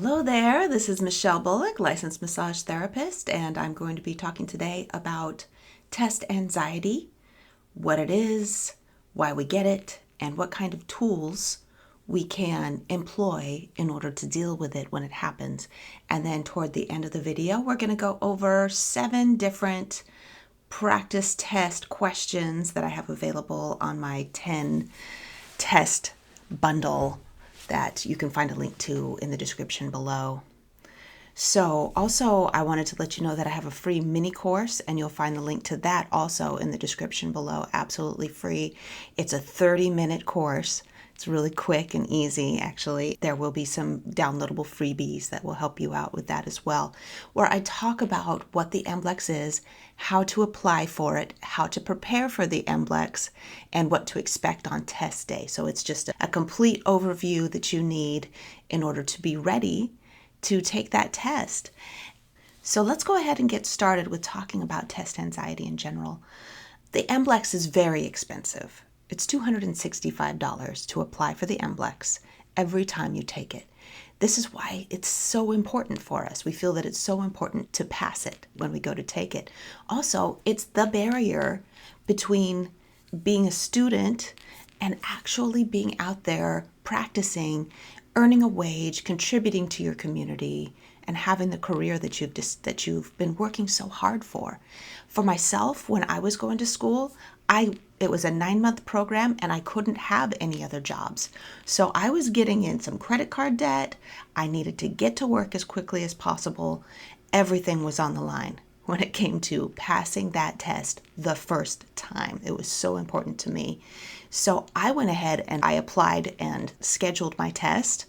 Hello there, this is Michelle Bullock, licensed massage therapist, and I'm going to be talking today about test anxiety, what it is, why we get it, and what kind of tools we can employ in order to deal with it when it happens. And then toward the end of the video, we're going to go over 7 different practice test questions that I have available on my 10 test bundle that you can find a link to in the description below. So also I wanted to let you know that I have a free mini course, and you'll find the link to that also in the description below, absolutely free. It's a 30-minute course. It's really quick and easy, actually. There will be some downloadable freebies that will help you out with that as well, where I talk about what the MBLEx is, how to apply for it, how to prepare for the MBLEx, and what to expect on test day. So it's just a complete overview that you need in order to be ready to take that test. So let's go ahead and get started with talking about test anxiety in general. The MBLEx is very expensive. It's $265 to apply for the MBLEx every time you take it. This is why it's so important for us. We feel that it's so important to pass it when we go to take it. Also, it's the barrier between being a student and actually being out there practicing, earning a wage, contributing to your community, and having the career that you've been working so hard for. For myself, when I was going to school, it was a 9-month program and I couldn't have any other jobs. So I was getting in some credit card debt. I needed to get to work as quickly as possible. Everything was on the line when it came to passing that test the first time. It was so important to me. So I went ahead and I applied and scheduled my test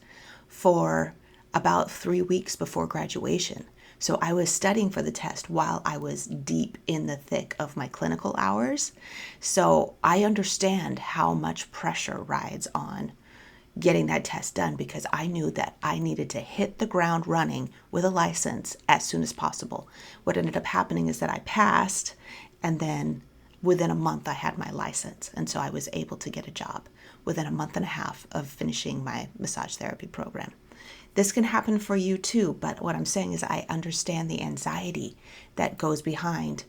for about 3 weeks before graduation. So I was studying for the test while I was deep in the thick of my clinical hours. So I understand how much pressure rides on getting that test done, because I knew that I needed to hit the ground running with a license as soon as possible. What ended up happening is that I passed, and then within a month I had my license. And so I was able to get a job within a month and a half of finishing my massage therapy program. This can happen for you too, but what I'm saying is I understand the anxiety that goes behind,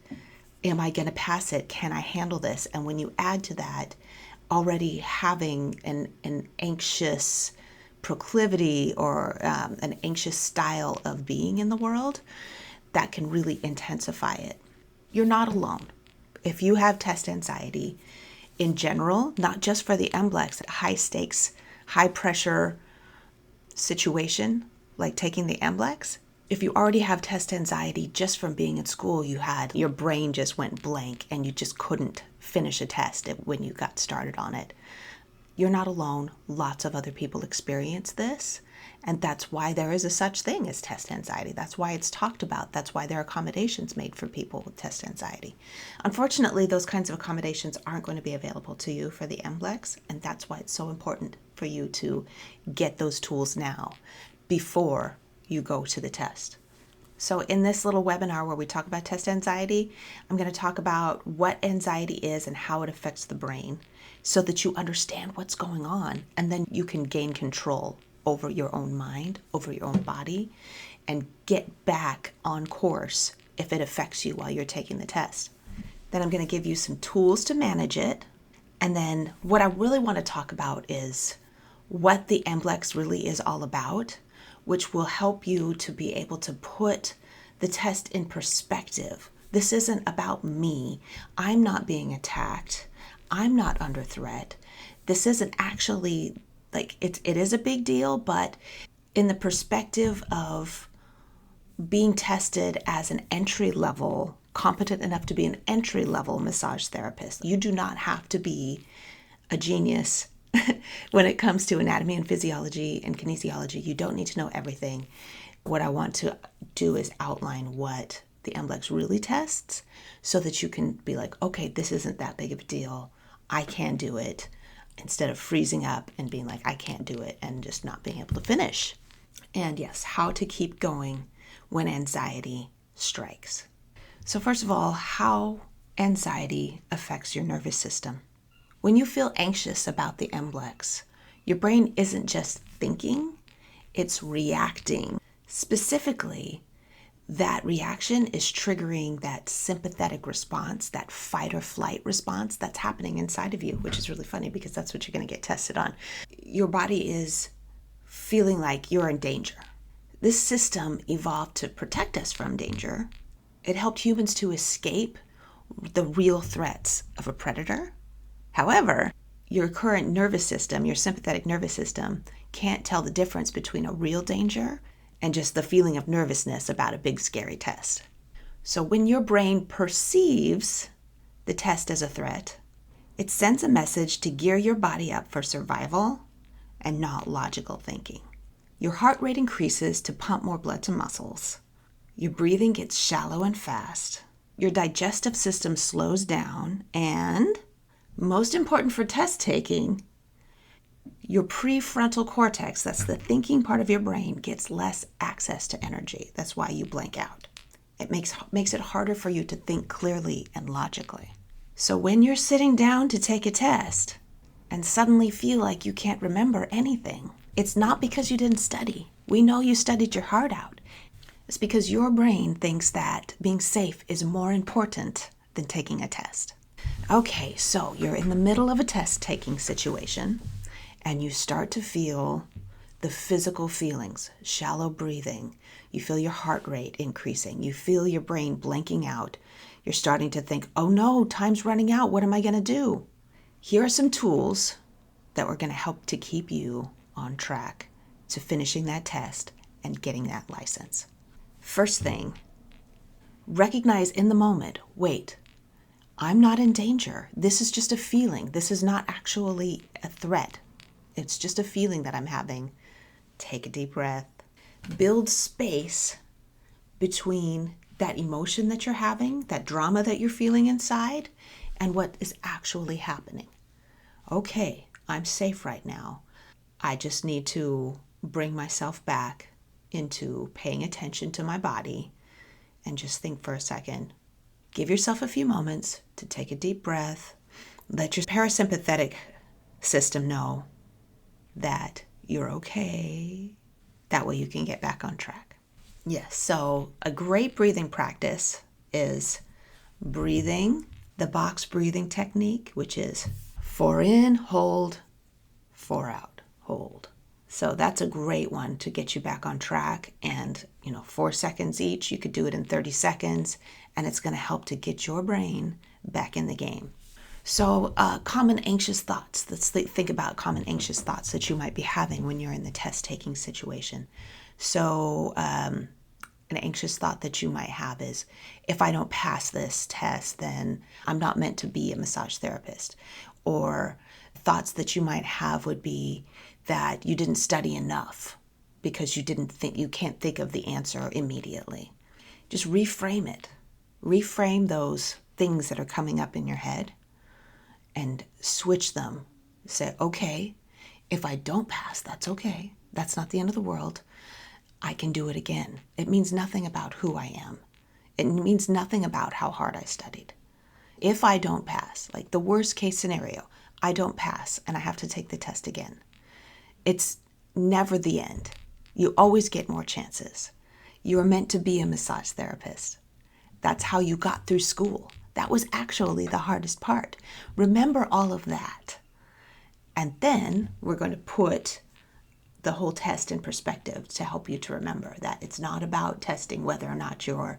am I going to pass it? Can I handle this? And when you add to that already having an anxious proclivity or an anxious style of being in the world, that can really intensify it. You're not alone. If you have test anxiety in general, not just for the MBLEx, high stakes, high pressure situation like taking the MBLEx, if you already have test anxiety just from being in school, your brain just went blank and you just couldn't finish a test when you got started on it. You're not alone. Lots of other people experience this, and that's why there is a such thing as test anxiety. That's why it's talked about. That's why there are accommodations made for people with test anxiety. Unfortunately, those kinds of accommodations aren't going to be available to you for the MBLEx, and that's why it's so important for you to get those tools now before you go to the test. So in this little webinar where we talk about test anxiety, I'm going to talk about what anxiety is and how it affects the brain so that you understand what's going on, and then you can gain control over your own mind, over your own body, and get back on course if it affects you while you're taking the test. Then I'm going to give you some tools to manage it. And then what I really want to talk about is what the MBLEx really is all about, which will help you to be able to put the test in perspective. This isn't about me. I'm not being attacked. I'm not under threat. This isn't actually it is a big deal, but in the perspective of being tested as an entry level, competent enough to be an entry level massage therapist, you do not have to be a genius when it comes to anatomy and physiology and kinesiology. You don't need to know everything. What I want to do is outline what the MBLEx really tests so that you can be like, okay, this isn't that big of a deal. I can do it, instead of freezing up and being like, I can't do it, and just not being able to finish. And yes, how to keep going when anxiety strikes. So first of all, how anxiety affects your nervous system. When you feel anxious about the MBLEx, your brain isn't just thinking, It's reacting. Specifically, that reaction is triggering that sympathetic response, that fight or flight response that's happening inside of you, which is really funny because that's what you're going to get tested on. Your body is feeling like you're in danger. This system evolved to protect us from danger. It helped humans to escape the real threats of a predator. However, your current nervous system, your sympathetic nervous system, can't tell the difference between a real danger and just the feeling of nervousness about a big scary test. So when your brain perceives the test as a threat, it sends a message to gear your body up for survival and not logical thinking. Your heart rate increases to pump more blood to muscles. Your breathing gets shallow and fast. Your digestive system slows down, and most important for test taking, your prefrontal cortex, that's the thinking part of your brain, gets less access to energy. That's why you blank out. It makes it harder for you to think clearly and logically. So when you're sitting down to take a test and suddenly feel like you can't remember anything, it's not because you didn't study. We know you studied your heart out. It's because your brain thinks that being safe is more important than taking a test. Okay, so you're in the middle of a test-taking situation, and you start to feel the physical feelings, shallow breathing. You feel your heart rate increasing. You feel your brain blanking out. You're starting to think, oh no, time's running out. What am I going to do? Here are some tools that are going to help to keep you on track to finishing that test and getting that license. First thing, recognize in the moment, wait, I'm not in danger. This is just a feeling. This is not actually a threat. It's just a feeling that I'm having. Take a deep breath. Build space between that emotion that you're having, that drama that you're feeling inside, and what is actually happening. Okay, I'm safe right now. I just need to bring myself back into paying attention to my body and just think for a second. Give yourself a few moments to take a deep breath. Let your parasympathetic system know that you're okay. That way you can get back on track. Yes, so a great breathing practice is breathing, the box breathing technique, which is 4 in, hold, 4 out, hold. So that's a great one to get you back on track. And, 4 seconds each. You could do it in 30 seconds, and it's going to help to get your brain back in the game. So common anxious thoughts. Let's think about common anxious thoughts that you might be having when you're in the test-taking situation. So an anxious thought that you might have is, if I don't pass this test, then I'm not meant to be a massage therapist. Or thoughts that you might have would be that you didn't study enough because you can't think of the answer immediately. Just reframe it. Reframe those things that are coming up in your head and switch them. Say, okay, if I don't pass, that's okay. That's not the end of the world. I can do it again. It means nothing about who I am. It means nothing about how hard I studied. If I don't pass, like the worst case scenario, I don't pass and I have to take the test again. It's never the end. You always get more chances. You are meant to be a massage therapist. That's how you got through school. That was actually the hardest part. Remember all of that. And then we're going to put the whole test in perspective to help you to remember that it's not about testing whether or not you're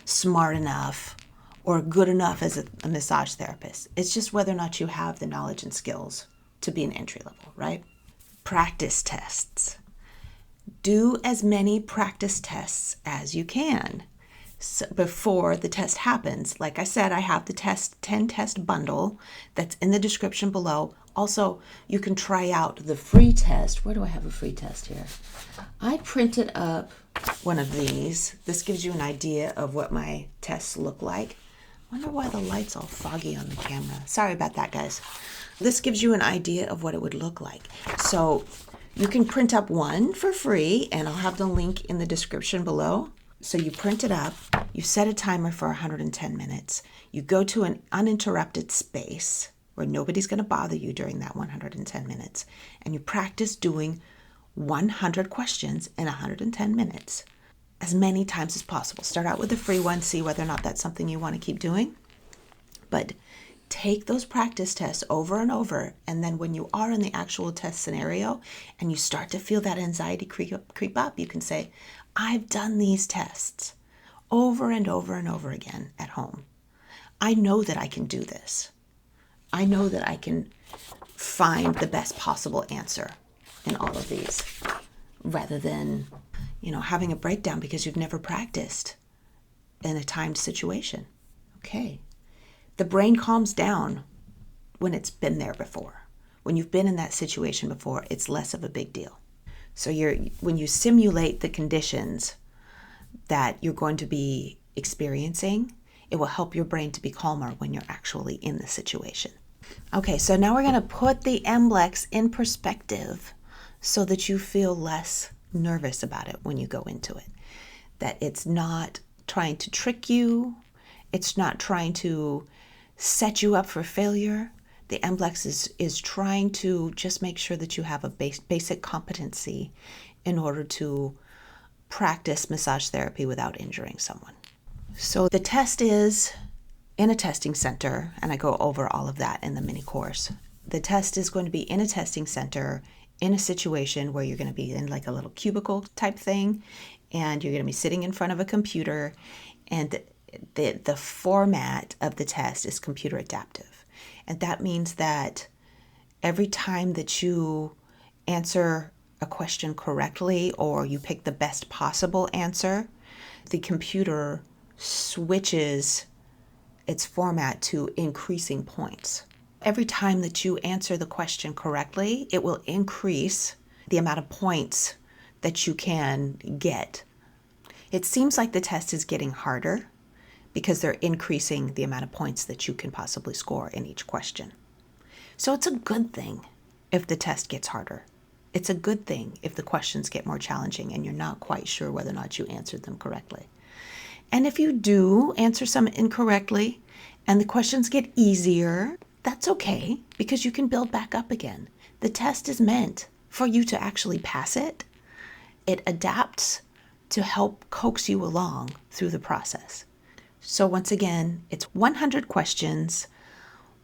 smart enough or good enough as a massage therapist. It's just whether or not you have the knowledge and skills to be an entry level, right? Practice tests. Do as many practice tests as you can before the test happens. Like I said, I have the 10 test bundle that's in the description below. Also, you can try out the free test. Where do I have a free test here? I printed up one of these. This gives you an idea of what my tests look like. I wonder why the light's all foggy on the camera. Sorry about that, guys. This gives you an idea of what it would look like. So you can print up one for free, and I'll have the link in the description below. So you print it up, you set a timer for 110 minutes, you go to an uninterrupted space where nobody's going to bother you during that 110 minutes, and you practice doing 100 questions in 110 minutes, as many times as possible. Start out with a free one, see whether or not that's something you want to keep doing. But take those practice tests over and over, and then when you are in the actual test scenario and you start to feel that anxiety creep up, you can say, I've done these tests over and over and over again at home. I know that I can do this. I know that I can find the best possible answer in all of these, rather than, having a breakdown because you've never practiced in a timed situation. Okay. The brain calms down when it's been there before. When you've been in that situation before, it's less of a big deal. So when you simulate the conditions that you're going to be experiencing, it will help your brain to be calmer when you're actually in the situation. Okay, so now we're going to put the MBLEx in perspective so that you feel less nervous about it when you go into it. That it's not trying to trick you. It's not trying to set you up for failure. The MBLEx is trying to just make sure that you have a basic competency in order to practice massage therapy without injuring someone. So the test is in a testing center, and I go over all of that in the mini course. The test is going to be in a testing center in a situation where you're going to be in like a little cubicle type thing, and you're going to be sitting in front of a computer, and the format of the test is computer adaptive. And that means that every time that you answer a question correctly or you pick the best possible answer, the computer switches its format to increasing points. Every time that you answer the question correctly, it will increase the amount of points that you can get. It seems like the test is getting harder because they're increasing the amount of points that you can possibly score in each question. So it's a good thing if the test gets harder. It's a good thing if the questions get more challenging and you're not quite sure whether or not you answered them correctly. And if you do answer some incorrectly and the questions get easier, that's okay, because you can build back up again. The test is meant for you to actually pass it. It adapts to help coax you along through the process. So once again, it's 100 questions,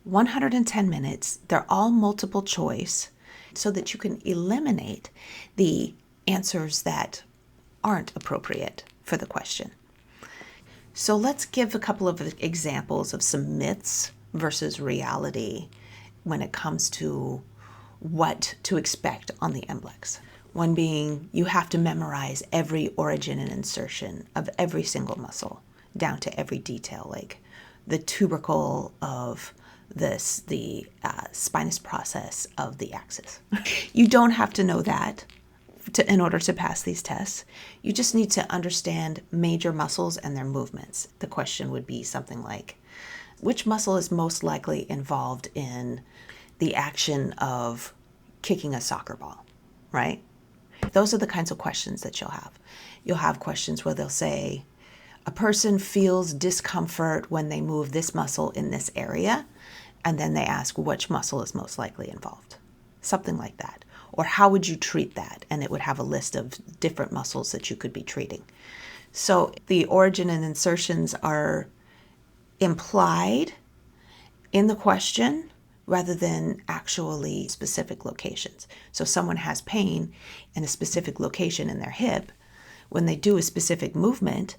110 minutes. They're all multiple choice so that you can eliminate the answers that aren't appropriate for the question. So let's give a couple of examples of some myths versus reality when it comes to what to expect on the MBLEx. One being, you have to memorize every origin and insertion of every single muscle down to every detail, like the tubercle of the spinous process of the axis. You don't have to know that in order to pass these tests. You just need to understand major muscles and their movements. The question would be something like, which muscle is most likely involved in the action of kicking a soccer ball, right? Those are the kinds of questions that you'll have. You'll have questions where they'll say, a person feels discomfort when they move this muscle in this area, and then they ask which muscle is most likely involved. Something like that. Or how would you treat that? And it would have a list of different muscles that you could be treating. So the origin and insertions are implied in the question rather than actually specific locations. So if someone has pain in a specific location in their hip, when they do a specific movement,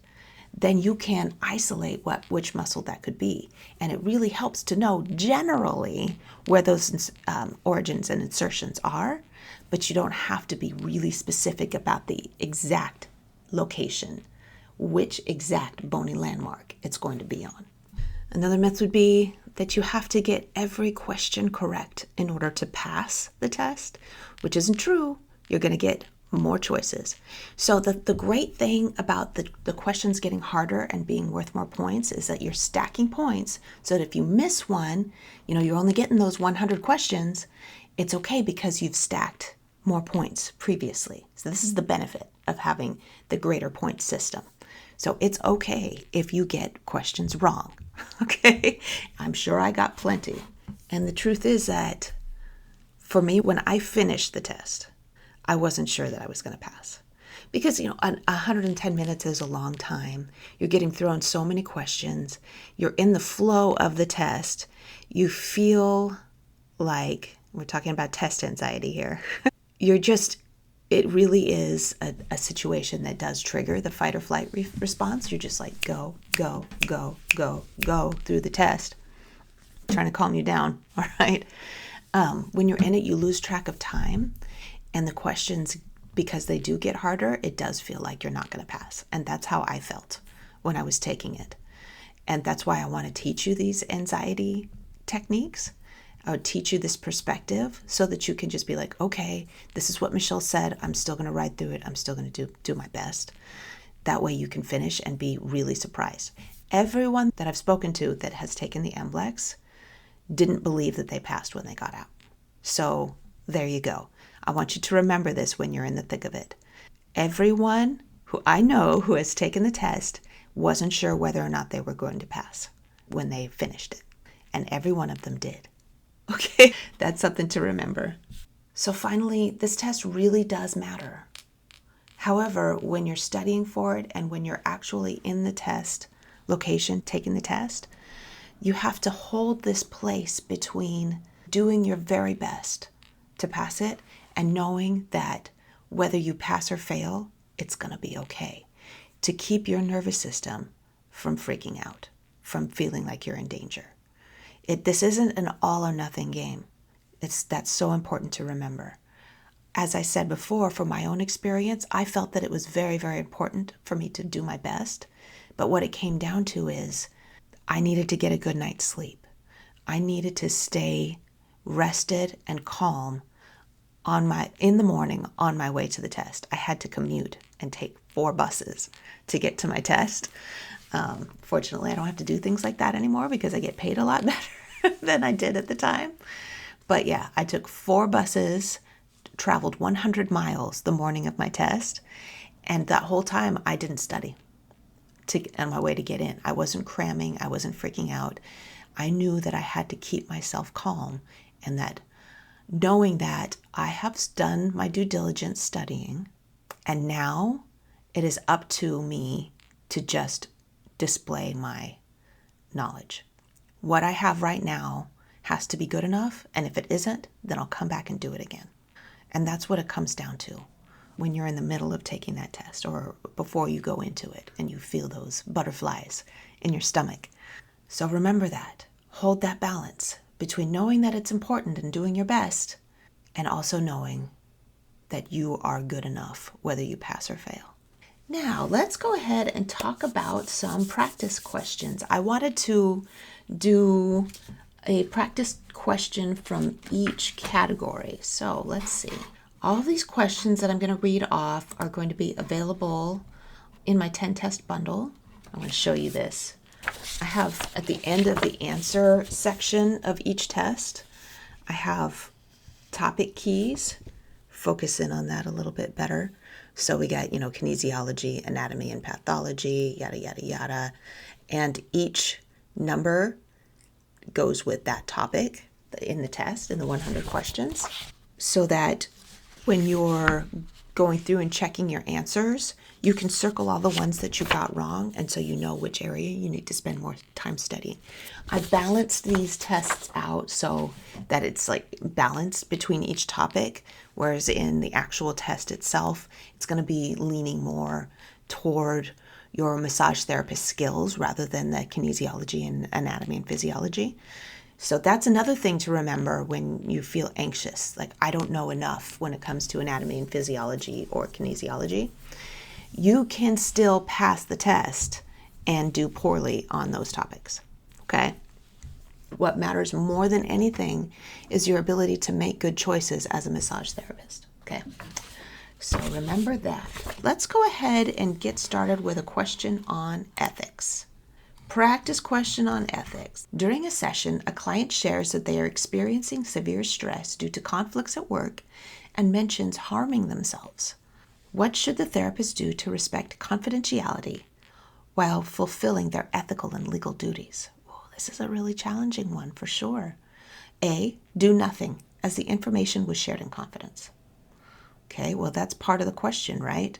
then you can isolate which muscle that could be. And it really helps to know generally where those origins and insertions are, but you don't have to be really specific about the exact location, which exact bony landmark it's going to be on. Another myth would be that you have to get every question correct in order to pass the test, which isn't true. You're going to get more choices. So the great thing about the questions getting harder and being worth more points is that you're stacking points so that if you miss one, you're only getting those 100 questions, it's okay because you've stacked more points previously. So this is the benefit of having the greater point system. So it's okay if you get questions wrong, okay? I'm sure I got plenty. And the truth is that for me, when I finished the test, I wasn't sure that I was going to pass. Because, 110 minutes is a long time. You're getting thrown so many questions. You're in the flow of the test. You feel like, we're talking about test anxiety here. It really is a situation that does trigger the fight or flight response. You're just like, go, go, go, go, go through the test, trying to calm you down, all right? When you're in it, you lose track of time, and the questions, because they do get harder, it does feel like you're not going to pass. And that's how I felt when I was taking it. And that's why I want to teach you these anxiety techniques. I would teach you this perspective so that you can just be like, okay, this is what Michelle said. I'm still going to ride through it. I'm still going to do my best. That way you can finish and be really surprised. Everyone that I've spoken to that has taken the MBLEx didn't believe that they passed when they got out. So there you go. I want you to remember this when you're in the thick of it. Everyone who I know who has taken the test wasn't sure whether or not they were going to pass when they finished it. And every one of them did. Okay, that's something to remember. So finally, this test really does matter. However, when you're studying for it and when you're actually in the test location taking the test, you have to hold this place between doing your very best to pass it and knowing that whether you pass or fail, it's going to be okay. To keep your nervous system from freaking out, from feeling like you're in danger. This isn't an all or nothing game. That's so important to remember. As I said before, from my own experience, I felt that it was very, very important for me to do my best. But what it came down to is I needed to get a good night's sleep. I needed to stay rested and calm in the morning on my way to the test. I had to commute and take 4 buses to get to my test. Fortunately, I don't have to do things like that anymore because I get paid a lot better than I did at the time. But yeah, I took 4 buses, traveled 100 miles the morning of my test, and that whole time I didn't study on my way to get in. I wasn't cramming. I wasn't freaking out. I knew that I had to keep myself calm, and that knowing that I have done my due diligence studying, and now it is up to me to just display my knowledge. What I have right now has to be good enough, and if it isn't, then I'll come back and do it again. And that's what it comes down to when you're in the middle of taking that test or before you go into it and you feel those butterflies in your stomach. So remember that. Hold that balance between knowing that it's important and doing your best and also knowing that you are good enough whether you pass or fail. Now, let's go ahead and talk about some practice questions. I wanted to do a practice question from each category. So let's see. All of these questions that I'm going to read off are going to be available in my 10 test bundle. I'm going to show you this. I have at the end of the answer section of each test, I have topic keys. Focus in on that a little bit better. So we got, kinesiology, anatomy and pathology, yada, yada, yada. And each number goes with that topic in the test, in the 100 questions, so that when you're going through and checking your answers, you can circle all the ones that you got wrong, and so you know which area you need to spend more time studying. I balanced these tests out so that it's like balanced between each topic, whereas in the actual test itself, it's going to be leaning more toward your massage therapist skills rather than the kinesiology and anatomy and physiology. So that's another thing to remember when you feel anxious, like I don't know enough when it comes to anatomy and physiology or kinesiology. You can still pass the test and do poorly on those topics, okay? What matters more than anything is your ability to make good choices as a massage therapist, okay? So remember that. Let's go ahead and get started with a question on ethics. Practice question on ethics. During a session, a client shares that they are experiencing severe stress due to conflicts at work and mentions harming themselves. What should the therapist do to respect confidentiality while fulfilling their ethical and legal duties? Oh, this is a really challenging one for sure. A, do nothing, as the information was shared in confidence. Okay, well, that's part of the question, right?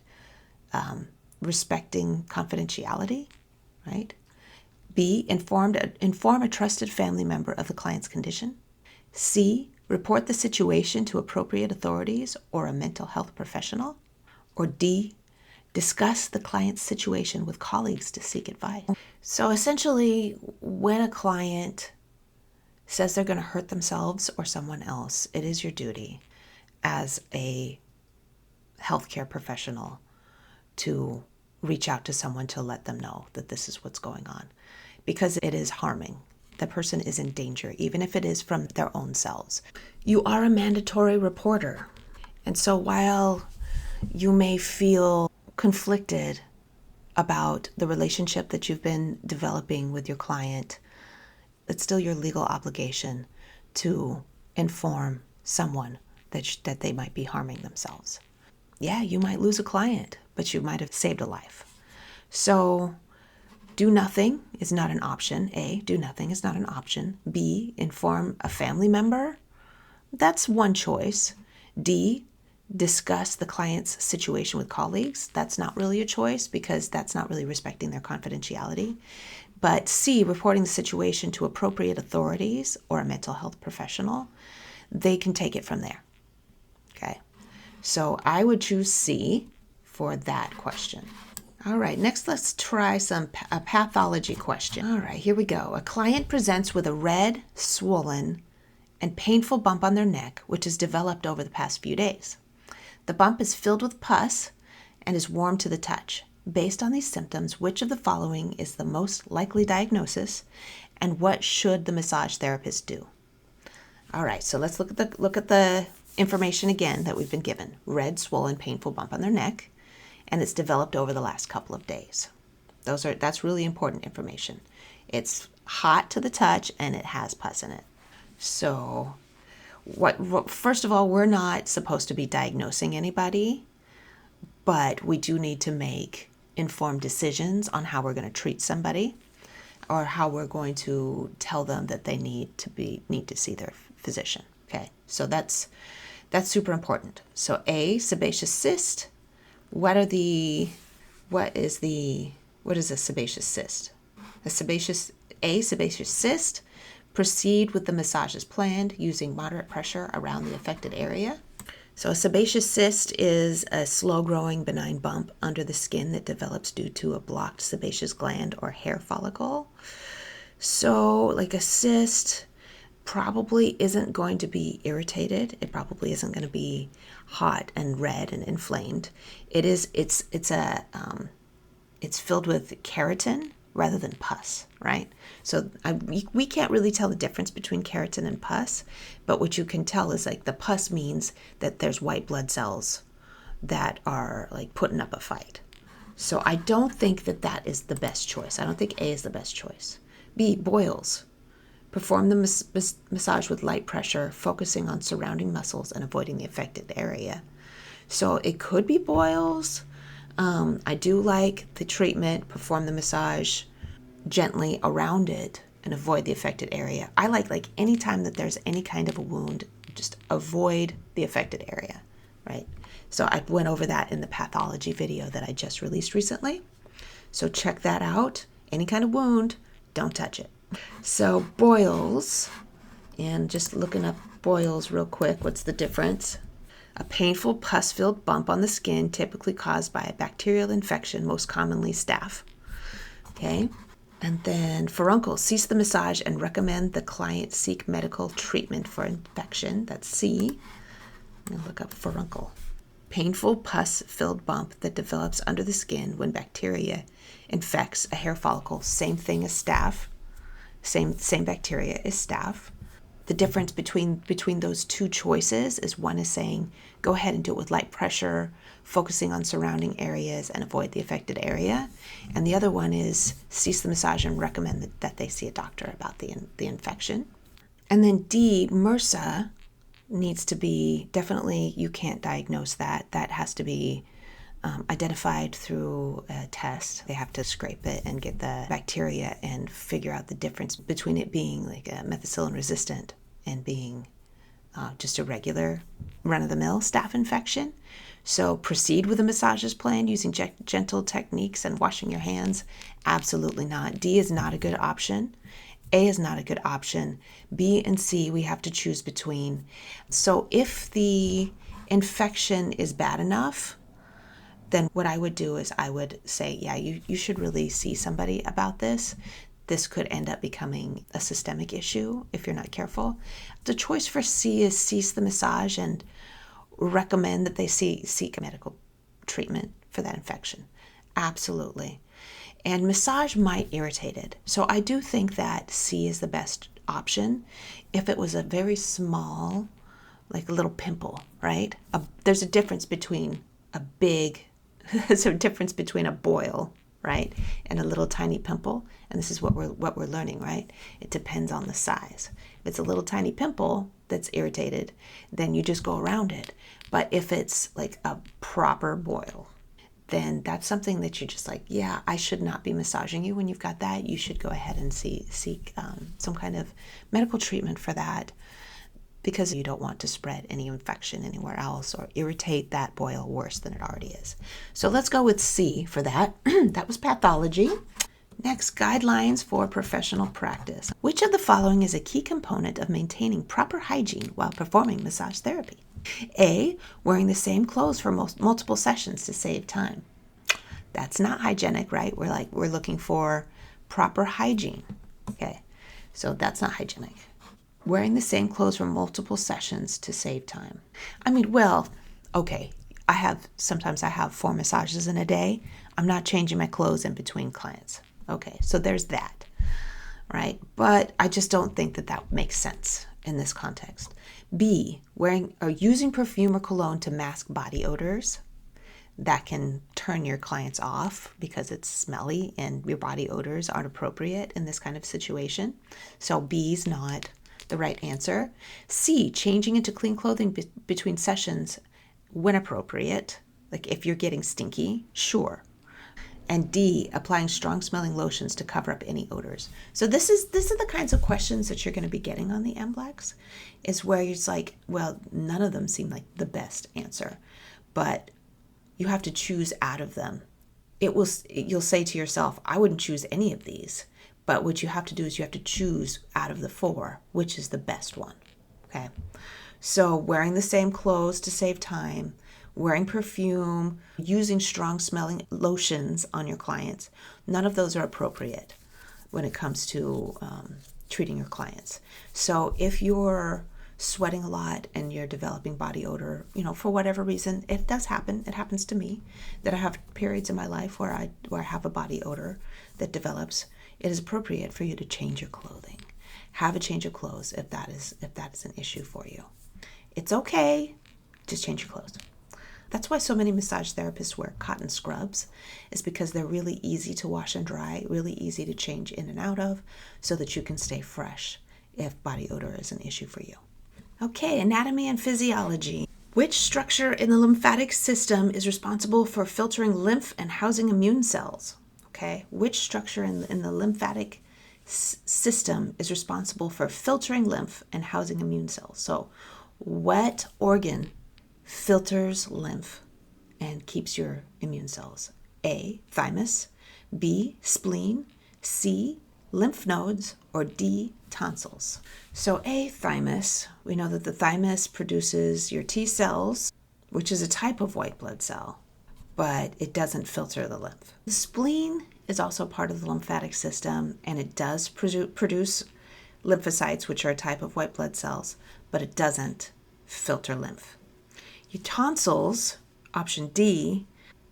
Respecting confidentiality, right? B, inform a trusted family member of the client's condition. C, report the situation to appropriate authorities or a mental health professional. Or D, discuss the client's situation with colleagues to seek advice. So essentially, when a client says they're going to hurt themselves or someone else, it is your duty as a healthcare professional to reach out to someone to let them know that this is what's going on, because it is harming. The person is in danger, even if it is from their own selves. You are a mandatory reporter. And so while you may feel conflicted about the relationship that you've been developing with your client, it's still your legal obligation to inform someone that they might be harming themselves. Yeah, you might lose a client, but you might have saved a life. So do nothing is not an option. A, do nothing is not an option. B, inform a family member. That's one choice. D, discuss the client's situation with colleagues. That's not really a choice because that's not really respecting their confidentiality. But C, reporting the situation to appropriate authorities or a mental health professional. They can take it from there. Okay. So I would choose C for that question. All right, next let's try a pathology question. All right, here we go. A client presents with a red, swollen, and painful bump on their neck, which has developed over the past few days. The bump is filled with pus and is warm to the touch. Based on these symptoms, which of the following is the most likely diagnosis, and what should the massage therapist do? All right, so let's look at the information again that we've been given. Red, swollen, painful bump on their neck, and it's developed over the last couple of days. That's really important information. It's hot to the touch and it has pus in it. So first of all, we're not supposed to be diagnosing anybody, but we do need to make informed decisions on how we're going to treat somebody or how we're going to tell them that they need to see their physician. Okay, so that's super important. So A, sebaceous cyst. What is a sebaceous cyst? A sebaceous cyst. Proceed with the massage as planned using moderate pressure around the affected area. So a sebaceous cyst is a slow-growing benign bump under the skin that develops due to a blocked sebaceous gland or hair follicle. So like a cyst probably isn't going to be irritated. It probably isn't going to be hot and red and inflamed. It's filled with keratin rather than pus, right? So we can't really tell the difference between keratin and pus, but what you can tell is like the pus means that there's white blood cells that are like putting up a fight. So I don't think that is the best choice. I don't think A is the best choice. B, boils. Perform the massage with light pressure, focusing on surrounding muscles and avoiding the affected area. So it could be boils. I do like the treatment, perform the massage gently around it and avoid the affected area. I like anytime that there's any kind of a wound, just avoid the affected area, right? So I went over that in the pathology video that I just released recently. So check that out. Any kind of wound, don't touch it. So boils, and just looking up boils real quick, what's the difference? A painful pus-filled bump on the skin, typically caused by a bacterial infection, most commonly staph. Okay, and then furuncle, cease the massage and recommend the client seek medical treatment for infection. That's C. I'm going to look up furuncle. Painful pus-filled bump that develops under the skin when bacteria infects a hair follicle. Same thing as staph. Same bacteria as staph. The difference between those two choices is one is saying go ahead and do it with light pressure, focusing on surrounding areas and avoid the affected area. And the other one is cease the massage and recommend that they see a doctor about the infection. And then D, MRSA needs to be, definitely you can't diagnose that. That has to be identified through a test. They have to scrape it and get the bacteria and figure out the difference between it being like a methicillin resistant and being just a regular run-of-the-mill staph infection. So proceed with a massage as planned using gentle techniques and washing your hands. Absolutely not. D is not a good option. A is not a good option. B and C we have to choose between. So if the infection is bad enough, then what I would do is I would say, yeah, you should really see somebody about this. This could end up becoming a systemic issue if you're not careful. The choice for C is cease the massage and recommend that they seek medical treatment for that infection. Absolutely. And massage might irritate it. So I do think that C is the best option. If it was a very small, like a little pimple, right? There's a difference between there's a difference between a boil, right, and a little tiny pimple. And this is what we're learning, right? It depends on the size. If it's a little tiny pimple that's irritated, then you just go around it. But if it's like a proper boil, then that's something that you're just like, yeah, I should not be massaging you when you've got that. You should go ahead and seek some kind of medical treatment for that, because you don't want to spread any infection anywhere else or irritate that boil worse than it already is. So let's go with C for that. That was pathology. Next, guidelines for professional practice. Which of the following is a key component of maintaining proper hygiene while performing massage therapy? A, wearing the same clothes for multiple sessions to save time. That's not hygienic, right? We're looking for proper hygiene. Okay, so that's not hygienic. Wearing the same clothes for multiple sessions to save time. I mean, well, okay, sometimes I have 4 massages in a day. I'm not changing my clothes in between clients. Okay, so there's that, right? But I just don't think that makes sense in this context. B, wearing or using perfume or cologne to mask body odors. That can turn your clients off because it's smelly and your body odors aren't appropriate in this kind of situation. So B's not the right answer. C, changing into clean clothing between sessions when appropriate. Like if you're getting stinky, sure. And D, applying strong smelling lotions to cover up any odors. So this is the kinds of questions that you're going to be getting on the MBLEx, is where it's like, well, none of them seem like the best answer, but you have to choose out of them. You'll say to yourself, I wouldn't choose any of these, but what you have to do is you have to choose out of the 4, which is the best one. Okay. So wearing the same clothes to save time, wearing perfume, using strong smelling lotions on your clients, none of those are appropriate when it comes to treating your clients. So if you're sweating a lot and you're developing body odor, for whatever reason, it does happen. It happens to me that I have periods in my life where I have a body odor that develops. It is appropriate for you to change your clothing. Have a change of clothes if that is an issue for you. It's okay. Just change your clothes. That's why so many massage therapists wear cotton scrubs, is because they're really easy to wash and dry, really easy to change in and out of, so that you can stay fresh if body odor is an issue for you. Okay, anatomy and physiology. Which structure in the lymphatic system is responsible for filtering lymph and housing immune cells? Okay, which structure in the lymphatic system is responsible for filtering lymph and housing immune cells? So what organ filters lymph and keeps your immune cells? A, thymus, B, spleen, C, lymph nodes, or D, tonsils. So A, thymus. We know that the thymus produces your T cells, which is a type of white blood cell, but it doesn't filter the lymph. The spleen is also part of the lymphatic system, and it does produce lymphocytes, which are a type of white blood cells, but it doesn't filter lymph. Your tonsils, option D,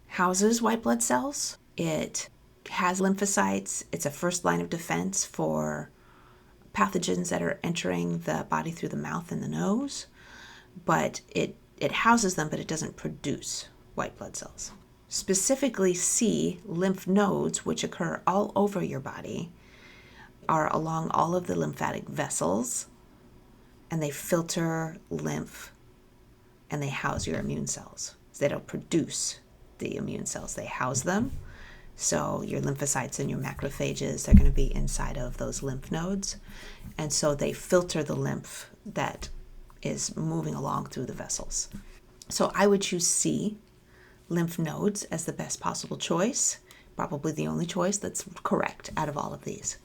houses white blood cells. It has lymphocytes. It's a first line of defense for pathogens that are entering the body through the mouth and the nose, but it houses them, but it doesn't produce white blood cells. Specifically, C, lymph nodes, which occur all over your body, are along all of the lymphatic vessels, and they filter lymph, and they house your immune cells. They don't produce the immune cells, they house them. So your lymphocytes and your macrophages are going to be inside of those lymph nodes. And so they filter the lymph that is moving along through the vessels. So I would choose C, lymph nodes, as the best possible choice, probably the only choice that's correct out of all of these.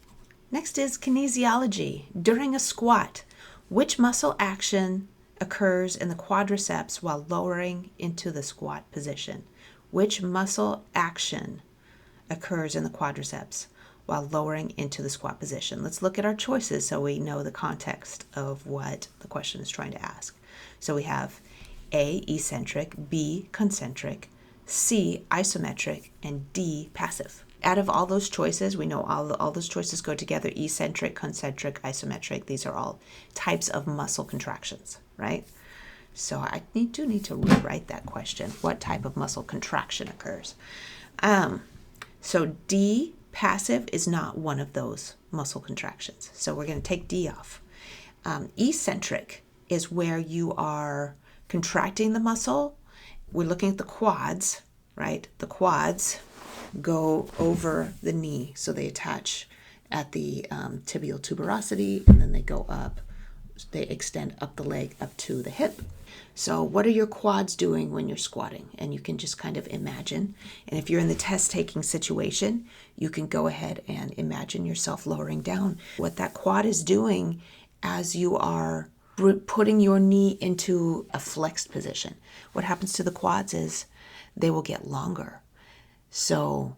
Next is kinesiology. During a squat, which muscle action occurs in the quadriceps while lowering into the squat position? Which muscle action occurs in the quadriceps while lowering into the squat position? Let's look at our choices so we know the context of what the question is trying to ask. So we have A, eccentric, B, concentric, C, isometric, and D, passive. Out of all those choices, we know all those choices go together: eccentric, concentric, isometric. These are all types of muscle contractions, right? So I do need to rewrite that question. What type of muscle contraction occurs? So D, passive, is not one of those muscle contractions. So we're going to take D off. Eccentric is where you are contracting the muscle. We're looking at the quads, right? The quads go over the knee. So they attach at the tibial tuberosity, and then they go up. They extend up the leg up to the hip. So what are your quads doing when you're squatting? And you can just kind of imagine. And if you're in the test-taking situation, you can go ahead and imagine yourself lowering down. What that quad is doing as you are putting your knee into a flexed position. What happens to the quads is they will get longer. So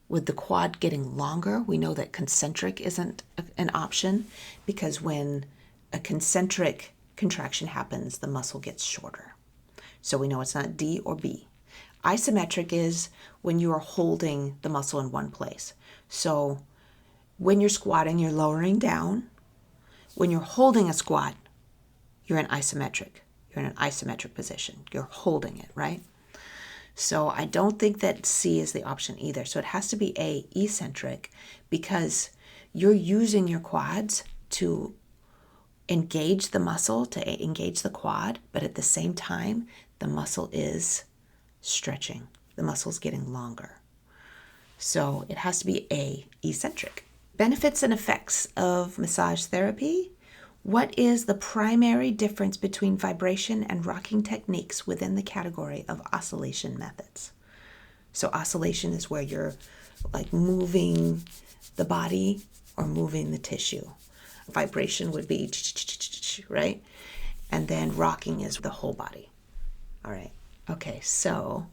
with the quad getting longer, we know that concentric isn't an option, because when a concentric contraction happens, the muscle gets shorter. So we know it's not D or B. Isometric is when you are holding the muscle in one place. So when you're squatting, you're lowering down. When you're holding a squat, you're in isometric. You're in an isometric position. You're holding it, right? So I don't think that C is the option either. So it has to be A, eccentric, because you're using your quads to engage the muscle, to engage the quad, but at the same time, the muscle is stretching. The muscle's getting longer. So it has to be A, eccentric. Benefits and effects of massage therapy. What is the primary difference between vibration and rocking techniques within the category of oscillation methods? So oscillation is where you're like moving the body or moving the tissue. Vibration would be, right? And then rocking is the whole body. All right. Okay, so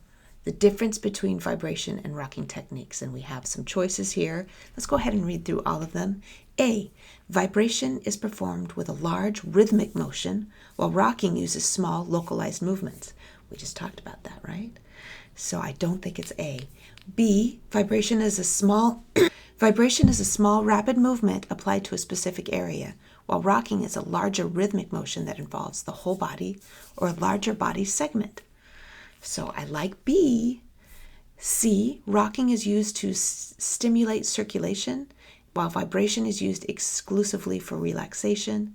the difference between vibration and rocking techniques, and we have some choices here. Let's go ahead and read through all of them. A, vibration is performed with a large rhythmic motion, while rocking uses small localized movements. We just talked about that, right? So I don't think it's A. B, vibration is a small rapid movement applied to a specific area, while rocking is a larger rhythmic motion that involves the whole body or a larger body segment. So I like B. C, rocking is used to stimulate circulation, while vibration is used exclusively for relaxation.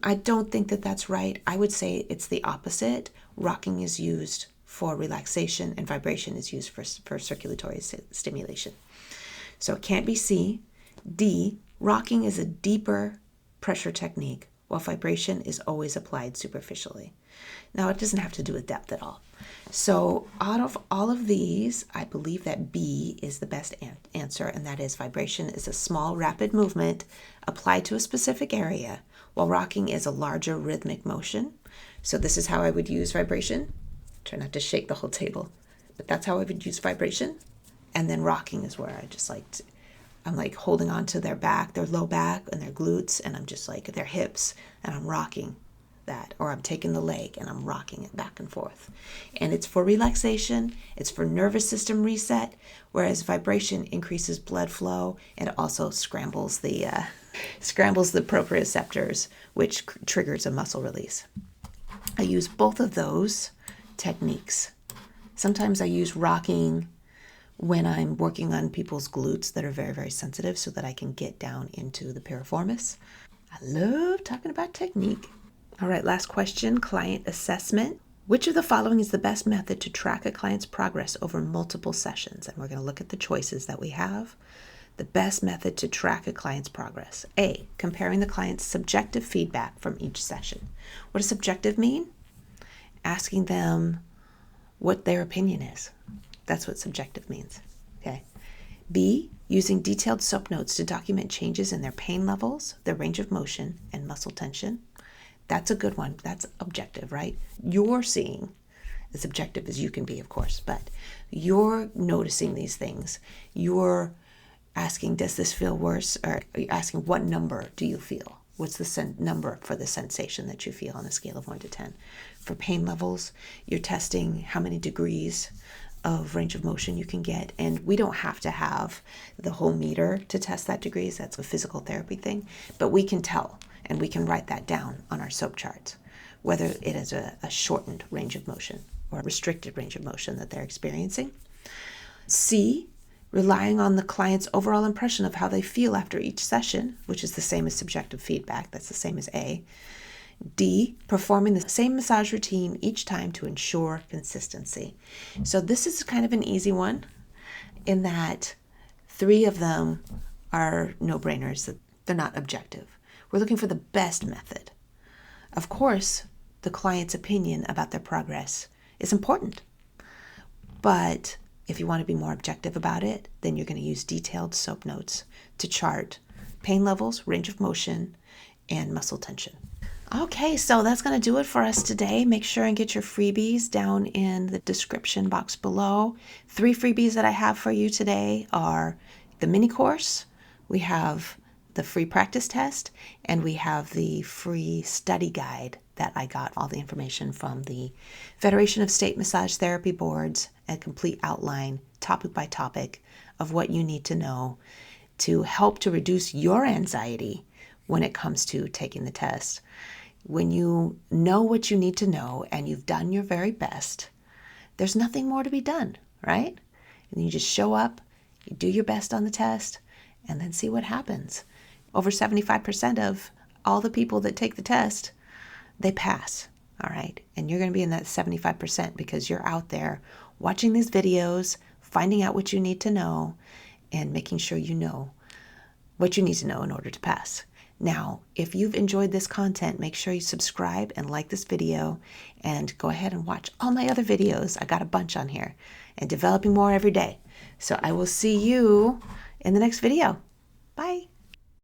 I don't think that that's right. I would say it's the opposite. Rocking is used for relaxation and vibration is used for circulatory stimulation. So it can't be C. D, rocking is a deeper pressure technique, while vibration is always applied superficially. Now, it doesn't have to do with depth at all. So out of all of these, I believe that B is the best answer, and that is vibration is a small, rapid movement applied to a specific area, while rocking is a larger rhythmic motion. So this is how I would use vibration. Try not to shake the whole table, but that's how I would use vibration. And then rocking is where I'm like holding on to their back, their low back and their glutes, and I'm just like their hips, and I'm rocking that. Or I'm taking the leg and I'm rocking it back and forth. And it's for relaxation, it's for nervous system reset, whereas vibration increases blood flow and it also scrambles the proprioceptors, which triggers a muscle release. I use both of those techniques. Sometimes I use rocking when I'm working on people's glutes that are very, very sensitive so that I can get down into the piriformis. I love talking about technique. All right, last question, client assessment. Which of the following is the best method to track a client's progress over multiple sessions? And we're going to look at the choices that we have. The best method to track a client's progress. A, comparing the client's subjective feedback from each session. What does subjective mean? Asking them what their opinion is. That's what subjective means. Okay. B, using detailed SOAP notes to document changes in their pain levels, their range of motion, and muscle tension. That's a good one. That's objective, right? You're seeing, as objective as you can be, of course, but you're noticing these things. You're asking, does this feel worse? Or are you asking, what number do you feel? What's the number for the sensation that you feel on a scale of 1 to 10? For pain levels, you're testing how many degrees of range of motion you can get. And we don't have to have the whole meter to test that degrees. That's a physical therapy thing. But we can tell, and we can write that down on our SOAP charts, whether it is a shortened range of motion or a restricted range of motion that they're experiencing. C, relying on the client's overall impression of how they feel after each session, which is the same as subjective feedback. That's the same as A. D, performing the same massage routine each time to ensure consistency. So this is kind of an easy one in that 3 of them are no-brainers. They're not objective. We're looking for the best method. Of course, the client's opinion about their progress is important, but if you want to be more objective about it, then you're going to use detailed SOAP notes to chart pain levels, range of motion, and muscle tension. Okay, so that's going to do it for us today. Make sure and get your freebies down in the description box below. 3 freebies that I have for you today are the mini course, we have the free practice test, and we have the free study guide that I got all the information from the Federation of State Massage Therapy Boards, a complete outline, topic by topic, of what you need to know to help to reduce your anxiety when it comes to taking the test. When you know what you need to know and you've done your very best, there's nothing more to be done, right? And you just show up, you do your best on the test, and then see what happens. Over 75% of all the people that take the test, they pass, all right? And you're going to be in that 75% because you're out there watching these videos, finding out what you need to know, and making sure you know what you need to know in order to pass. Now, if you've enjoyed this content, make sure you subscribe and like this video, and go ahead and watch all my other videos. I got a bunch on here and developing more every day. So I will see you in the next video. Bye.